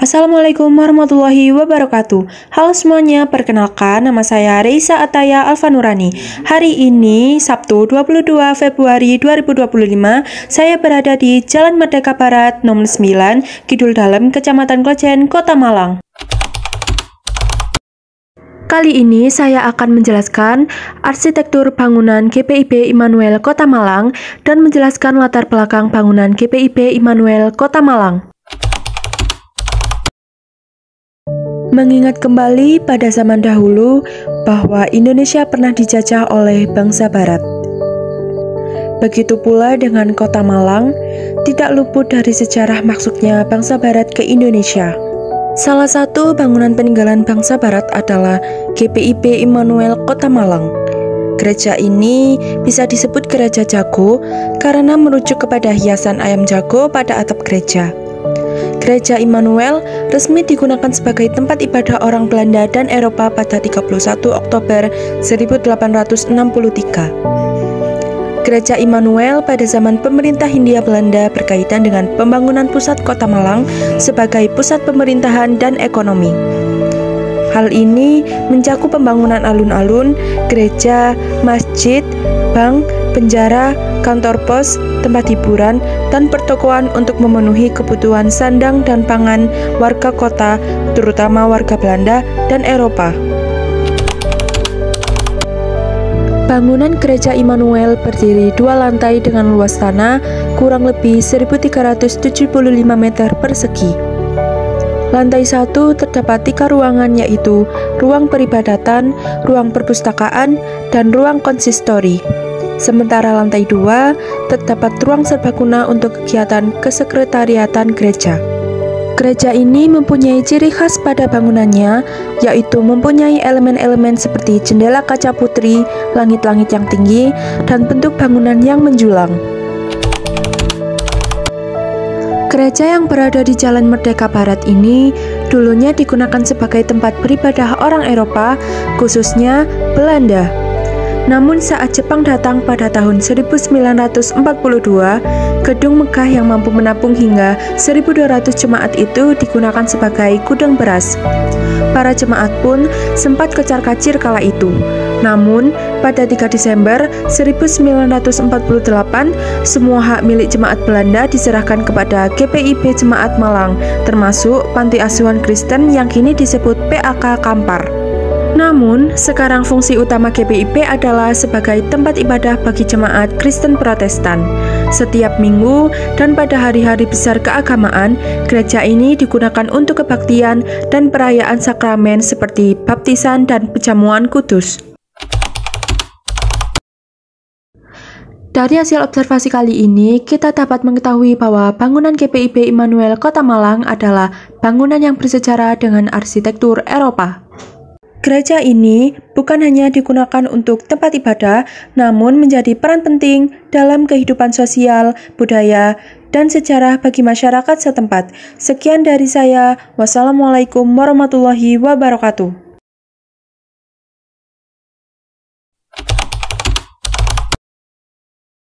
Assalamualaikum warahmatullahi wabarakatuh. Halo semuanya, perkenalkan nama saya Reisa Ataya Alfanurani. Hari ini Sabtu 22 Februari 2025, saya berada di Jalan Merdeka Barat nomor 9, Kidul Dalem, Kecamatan Klojen, Kota Malang. Kali ini saya akan menjelaskan arsitektur bangunan GPIB Immanuel Kota Malang dan menjelaskan latar belakang bangunan GPIB Immanuel Kota Malang. Mengingat kembali pada zaman dahulu bahwa Indonesia pernah dijajah oleh bangsa Barat. Begitu pula dengan Kota Malang, tidak luput dari sejarah masuknya bangsa Barat ke Indonesia. Salah satu bangunan peninggalan bangsa Barat adalah GPIB Immanuel Kota Malang. Gereja ini bisa disebut gereja jago karena merujuk kepada hiasan ayam jago pada atap gereja. Gereja Immanuel resmi digunakan sebagai tempat ibadah orang Belanda dan Eropa pada 31 Oktober 1863. Gereja Immanuel pada zaman pemerintah Hindia Belanda berkaitan dengan pembangunan pusat Kota Malang sebagai pusat pemerintahan dan ekonomi. Hal ini mencakup pembangunan alun-alun, gereja, masjid, bank, penjara, kantor pos, tempat hiburan, dan pertokoan untuk memenuhi kebutuhan sandang dan pangan warga kota, terutama warga Belanda dan Eropa. Bangunan gereja Immanuel berdiri 2 lantai dengan luas tanah kurang lebih 1.375 meter persegi. Lantai 1 terdapat 3 ruangan, yaitu ruang peribadatan, ruang perpustakaan, dan ruang konsistori. Sementara lantai 2 terdapat ruang serbaguna untuk kegiatan kesekretariatan gereja. Gereja ini mempunyai ciri khas pada bangunannya, yaitu mempunyai elemen-elemen seperti jendela kaca putih, langit-langit yang tinggi, dan bentuk bangunan yang menjulang. Gereja yang berada di Jalan Merdeka Barat ini dulunya digunakan sebagai tempat beribadah orang Eropa, khususnya Belanda. Namun saat Jepang datang pada tahun 1942, gedung megah yang mampu menampung hingga 1.200 jemaat itu digunakan sebagai gudang beras. Para jemaat pun sempat kecar-kacir kala itu. Namun, pada 3 Desember 1948, semua hak milik jemaat Belanda diserahkan kepada GPIB Jemaat Malang, termasuk Panti Asuhan Kristen yang kini disebut PAK Kampar. Namun, sekarang fungsi utama GPIB adalah sebagai tempat ibadah bagi jemaat Kristen Protestan. Setiap minggu dan pada hari-hari besar keagamaan, gereja ini digunakan untuk kebaktian dan perayaan sakramen seperti baptisan dan pejamuan kudus. Dari hasil observasi kali ini, kita dapat mengetahui bahwa bangunan GPIB Immanuel Kota Malang adalah bangunan yang bersejarah dengan arsitektur Eropa. Gereja ini bukan hanya digunakan untuk tempat ibadah, namun menjadi peran penting dalam kehidupan sosial, budaya, dan sejarah bagi masyarakat setempat. Sekian dari saya. Wassalamualaikum warahmatullahi wabarakatuh.